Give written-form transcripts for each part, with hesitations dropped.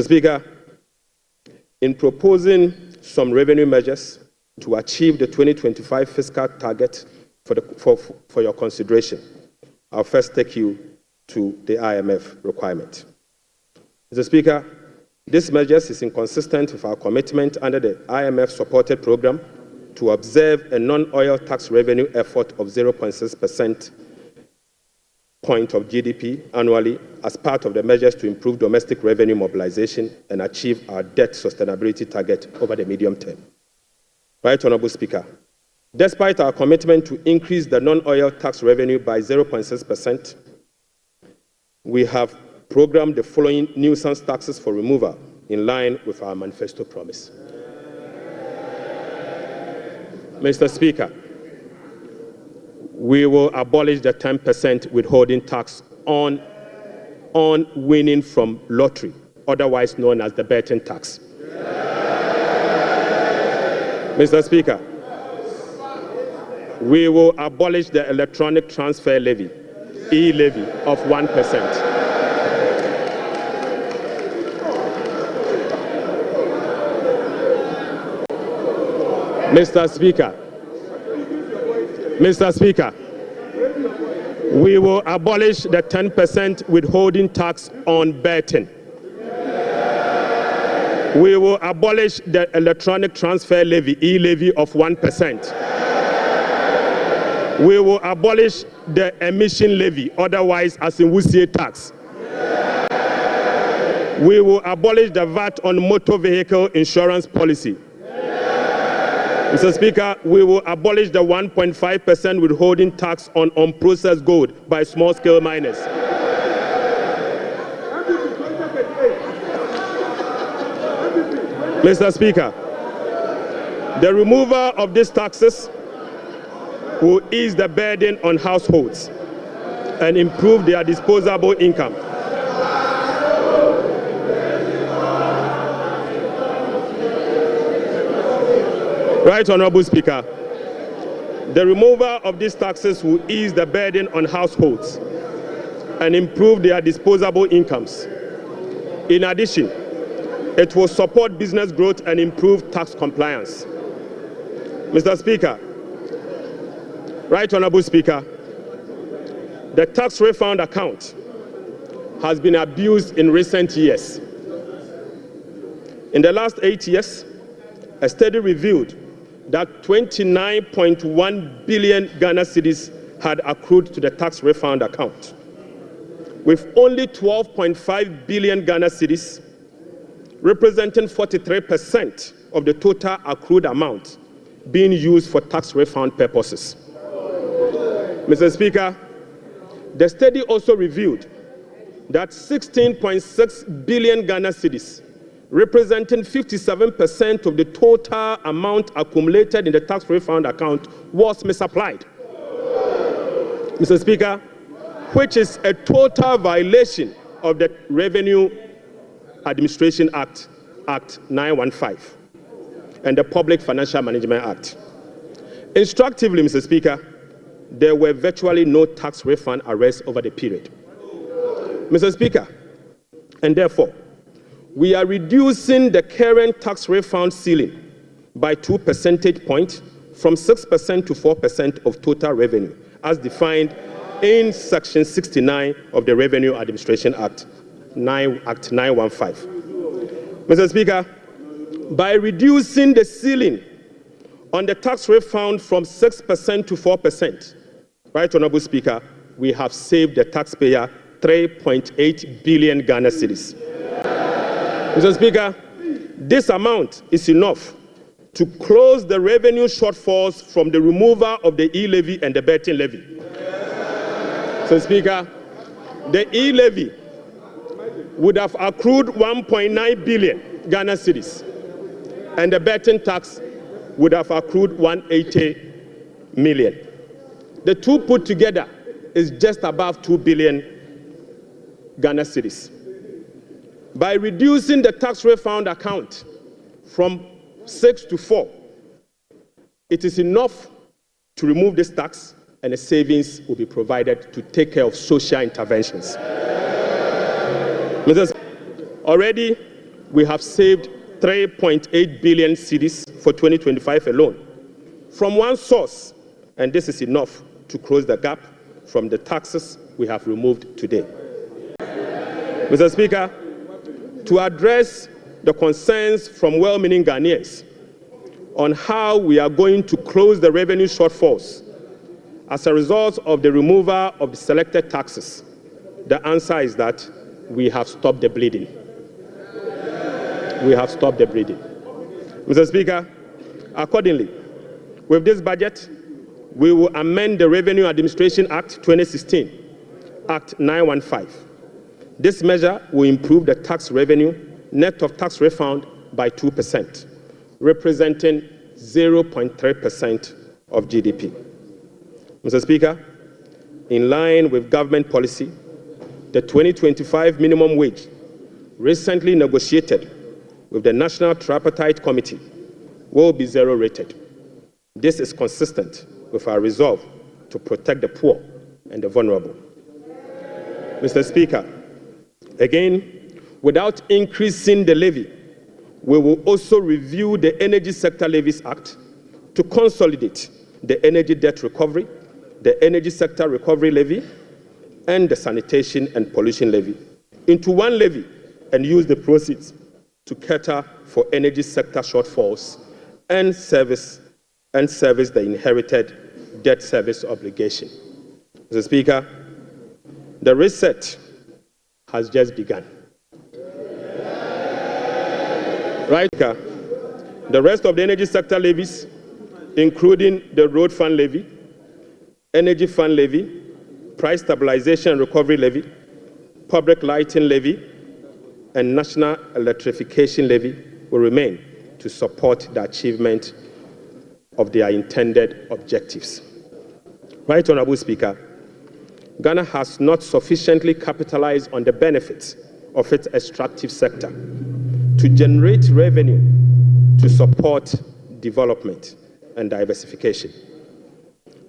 Mr. Speaker, in proposing some revenue measures to achieve the 2025 fiscal target for your consideration, I'll first take you to the IMF requirement. Mr. Speaker, this measure is inconsistent with our commitment under the IMF-supported program to observe a non-oil tax revenue effort of 0.6% point of GDP annually as part of the measures to improve domestic revenue mobilization and achieve our debt sustainability target over the medium term. Right, Honorable Speaker, despite our commitment to increase the non-oil tax revenue by 0.6%, we have programmed the following nuisance taxes for removal in line with our manifesto promise. Mr. Speaker, we will abolish the 10% withholding tax on winning from lottery, otherwise known as the betting tax. Mr. Speaker, we will abolish the electronic transfer levy, e-levy, of 1%. Mr. Speaker, we will abolish the 10% withholding tax on betting. We will abolish the electronic transfer levy, e-levy, of 1%. We will abolish the emission levy, otherwise as in Wusie tax. We will abolish the VAT on motor vehicle insurance policy. Mr. Speaker, we will abolish the 1.5% withholding tax on unprocessed gold by small-scale miners. Mr. Speaker, the removal of these taxes will ease the burden on households and improve their disposable income. Right, Honorable Speaker, the removal of these taxes will ease the burden on households and improve their disposable incomes. In addition, it will support business growth and improve tax compliance. Mr. Speaker, right, Honorable Speaker, the tax refund account has been abused in recent years. In the last 8 years, a study revealed that 29.1 billion Ghana cedis had accrued to the tax refund account, with only 12.5 billion Ghana cedis, representing 43% of the total accrued amount, being used for tax refund purposes. Mr. Speaker, the study also revealed that 16.6 billion Ghana cedis, representing 57% of the total amount accumulated in the tax refund account, was misapplied. Mr. Speaker, which is a total violation of the Revenue Administration Act, Act 915, and the Public Financial Management Act. Instructively, Mr. Speaker, there were virtually no tax refund arrests over the period. Mr. Speaker, and therefore, we are reducing the current tax refund ceiling by 2 percentage points from 6% to 4% of total revenue, as defined in Section 69 of the Revenue Administration Act, Act 915. Mr. Speaker, by reducing the ceiling on the tax refund from 6% to 4%, right, Honorable Speaker, we have saved the taxpayer 3.8 billion Ghana cedis. Mr. Speaker, this amount is enough to close the revenue shortfalls from the removal of the e-levy and the betting levy. Mr. Speaker, the e-levy would have accrued 1.9 billion Ghana cedis, and the betting tax would have accrued 180 million. The two put together is just above 2 billion Ghana cedis. By reducing the tax refund account from 6 to 4, it is enough to remove this tax, and a savings will be provided to take care of social interventions. Already, we have saved 3.8 billion cedis for 2025 alone from one source, and this is enough to close the gap from the taxes we have removed today. Mr. Speaker, to address the concerns from well-meaning Ghanaians on how we are going to close the revenue shortfalls as a result of the removal of the selected taxes, the answer is that we have stopped the bleeding. We have stopped the bleeding. Mr. Speaker, accordingly, with this budget, we will amend the Revenue Administration Act 2016, Act 915. This measure will improve the tax revenue net of tax refund by 2%, representing 0.3% of GDP. Mr. Speaker, in line with government policy, the 2025 minimum wage recently negotiated with the National Tripartite Committee will be zero rated. This is consistent with our resolve to protect the poor and the vulnerable. Mr. Speaker, again, without increasing the levy, we will also review the Energy Sector Levies Act to consolidate the energy debt recovery, the Energy Sector Recovery Levy, and the Sanitation and Pollution Levy into one levy and use the proceeds to cater for energy sector shortfalls and service the inherited debt service obligation. Mr. Speaker, the reset has just begun. Right, the rest of the energy sector levies, including the Road Fund Levy, Energy Fund Levy, Price Stabilization and Recovery Levy, Public Lighting Levy, and National Electrification Levy will remain to support the achievement of their intended objectives. Right, Honorable Speaker, Ghana has not sufficiently capitalized on the benefits of its extractive sector to generate revenue to support development and diversification.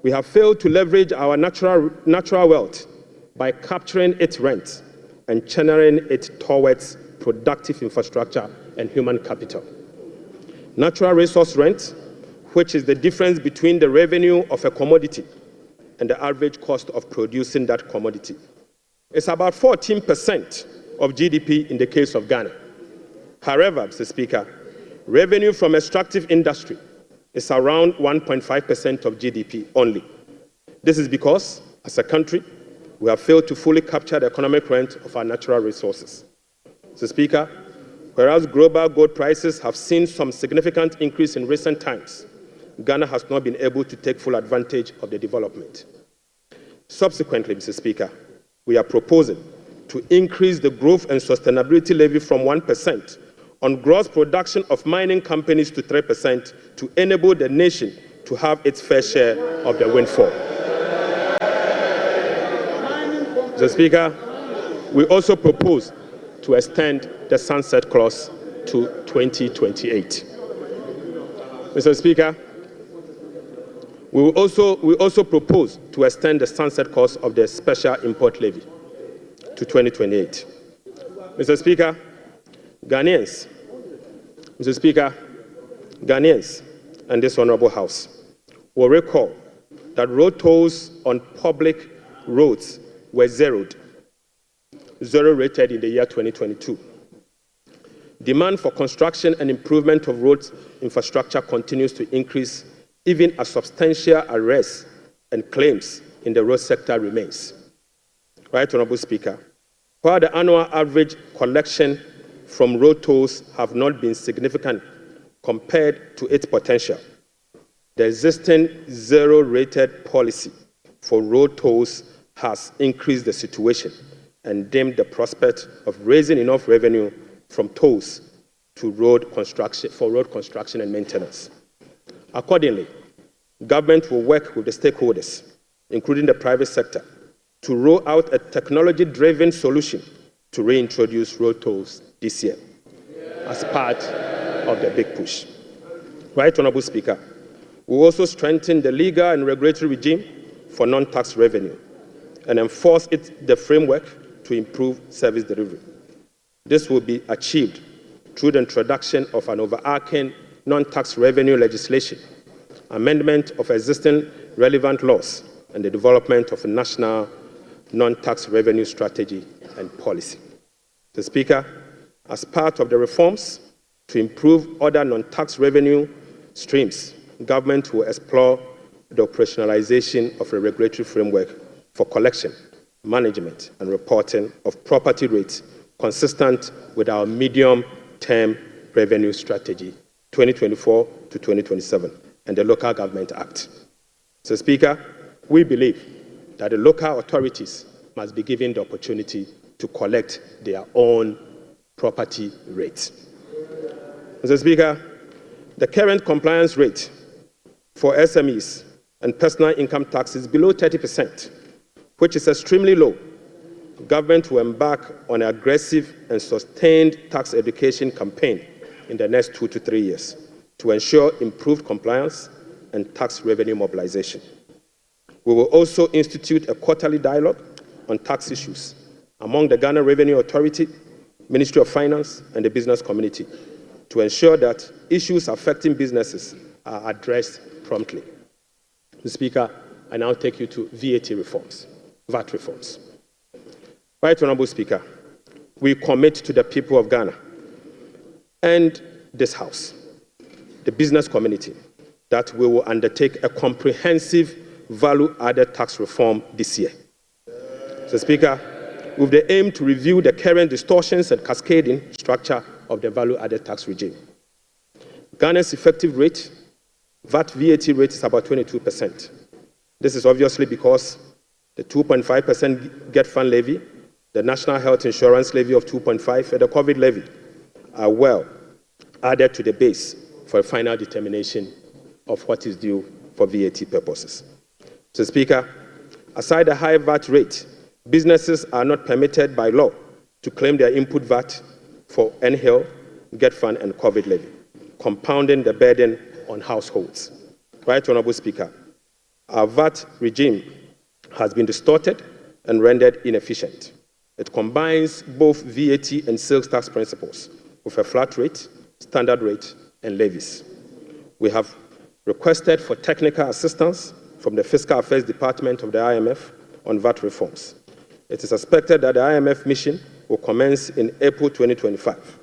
We have failed to leverage our natural wealth by capturing its rent and channeling it towards productive infrastructure and human capital. Natural resource rent, which is the difference between the revenue of a commodity and the average cost of producing that commodity, is about 14% of GDP in the case of Ghana. However, Mr. Speaker, revenue from extractive industry is around 1.5% of GDP only. This is because, as a country, we have failed to fully capture the economic rent of our natural resources. Mr. Speaker, whereas global gold prices have seen some significant increase in recent times, Ghana has not been able to take full advantage of the development. Subsequently, Mr. Speaker, we are proposing to increase the Growth and Sustainability Levy from 1% on gross production of mining companies to 3% to enable the nation to have its fair share of the windfall. Mr. Speaker, we also propose to extend the sunset clause to 2028. Mr. Speaker, we also propose to extend the sunset clause of the special import levy to 2028. Mr. Speaker, Ghanaians and this Honorable House will recall that road tolls on public roads were zero rated in the year 2022. Demand for construction and improvement of road infrastructure continues to increase, even as substantial arrests and claims in the road sector remains. Right, Honorable Speaker, while the annual average collection from road tolls have not been significant compared to its potential, the existing zero-rated policy for road tolls has increased the situation and dimmed the prospect of raising enough revenue from tolls to road construction and maintenance. Accordingly, government will work with the stakeholders, including the private sector, to roll out a technology-driven solution to reintroduce road tolls this year as part of the big push. Right, Honorable Speaker, we will also strengthen the legal and regulatory regime for non-tax revenue and enforce the framework to improve service delivery. This will be achieved through the introduction of an overarching non-tax revenue legislation, amendment of existing relevant laws, and the development of a national non-tax revenue strategy and policy. Mr. Speaker, as part of the reforms to improve other non-tax revenue streams, government will explore the operationalization of a regulatory framework for collection, management, and reporting of property rates consistent with our medium-term revenue strategy 2024 to 2027 and the Local Government Act. Mr. Speaker, we believe that the local authorities must be given the opportunity to collect their own property rates. Mr. Speaker, the current compliance rate for SMEs and personal income tax is below 30%, which is extremely low. Government will embark on an aggressive and sustained tax education campaign in the next 2 to 3 years to ensure improved compliance and tax revenue mobilization. We will also institute a quarterly dialogue on tax issues among the Ghana Revenue Authority, Ministry of Finance, and the business community to ensure that issues affecting businesses are addressed promptly. Mr. Speaker, I now take you to VAT reforms, VAT reforms. Right Honourable Speaker, we commit to the people of Ghana and this House, the business community, that we will undertake a comprehensive value-added tax reform this year. Mr. Speaker, with the aim to review the current distortions and cascading structure of the value-added tax regime. Ghana's effective rate, VAT rate, is about 22%. This is obviously because the 2.5% Get Fund levy, the National Health Insurance levy of 2.5%, and the COVID levy are well added to the base for a final determination of what is due for VAT purposes. Mr. Speaker, aside the high VAT rate, businesses are not permitted by law to claim their input VAT for NHIL, Get Fund, and COVID levy, compounding the burden on households. Right Honourable Speaker, our VAT regime has been distorted and rendered inefficient. It combines both VAT and sales tax principles with a flat rate, standard rate, and levies. We have requested for technical assistance from the Fiscal Affairs Department of the IMF on VAT reforms. It is expected that the IMF mission will commence in April 2025.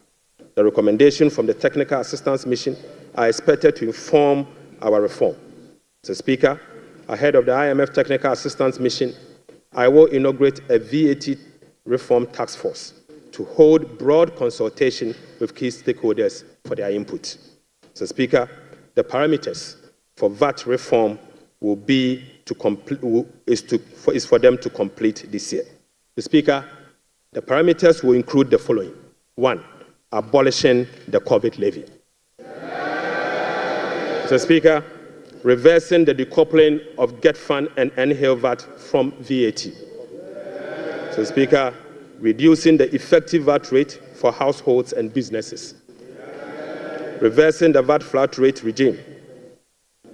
The recommendations from the Technical Assistance Mission are expected to inform our reform. Mr. Speaker, ahead of the IMF Technical Assistance Mission, I will inaugurate a VAT reform task force to hold broad consultation with key stakeholders for their input. Mr. Speaker, the parameters for VAT reform will be is for them to complete this year. Mr. Speaker, the parameters will include the following. 1, abolishing the COVID levy. Mr. Speaker, reversing the decoupling of Get Fund and NHIL VAT from VAT. Mr. Speaker, reducing the effective VAT rate for households and businesses. Reversing the VAT flat rate regime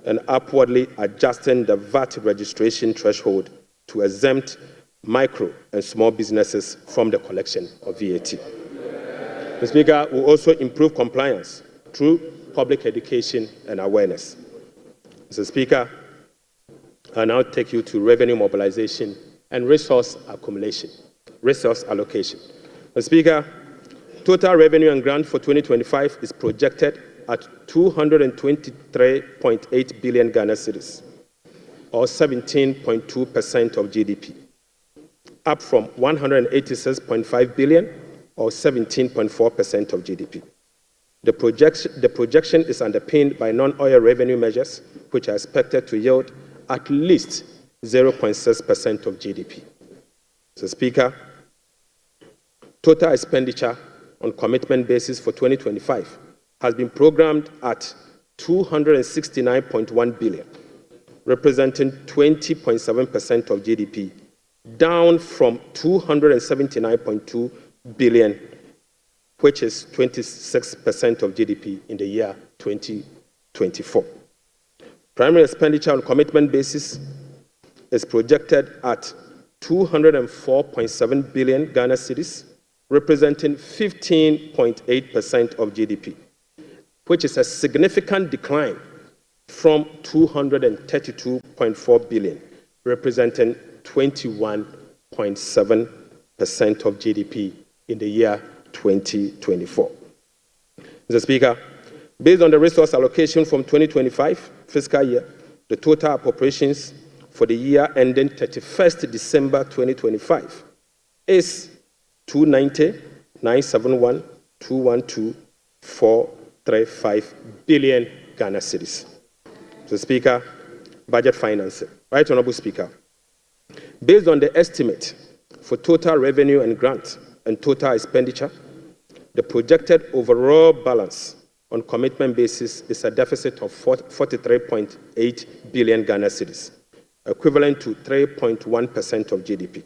and upwardly adjusting the VAT registration threshold to exempt micro and small businesses from the collection of VAT. Mr. Speaker, will also improve compliance through public education and awareness. Mr. Speaker, I now take you to revenue mobilization and resource accumulation, resource allocation. Mr. Speaker, total revenue and grant for 2025 is projected at 223.8 billion Ghana cedis, or 17.2% of GDP, up from 186.5 billion, or 17.4% of GDP. The projection is underpinned by non-oil revenue measures, which are expected to yield at least 0.6% of GDP. Mr. Speaker, total expenditure on commitment basis for 2025 has been programmed at 269.1 billion, representing 20.7% of GDP, down from 279.2 billion, which is 26% of GDP in the year 2024. Primary expenditure on commitment basis is projected at 204.7 billion Ghana cedis, representing 15.8% of GDP, which is a significant decline from 232.4 billion, representing 21.7% of GDP in the year 2024. Mr. Speaker, based on the resource allocation from 2025 fiscal year, the total appropriations for the year ending 31st December 2025 is 290,971,212,435 billion Ghana cedis. Mr. Speaker, budget financing. Right Honorable Speaker, based on the estimate for total revenue and grant and total expenditure, the projected overall balance on commitment basis is a deficit of 43.8 billion Ghana cedis, equivalent to 3.1% of GDP.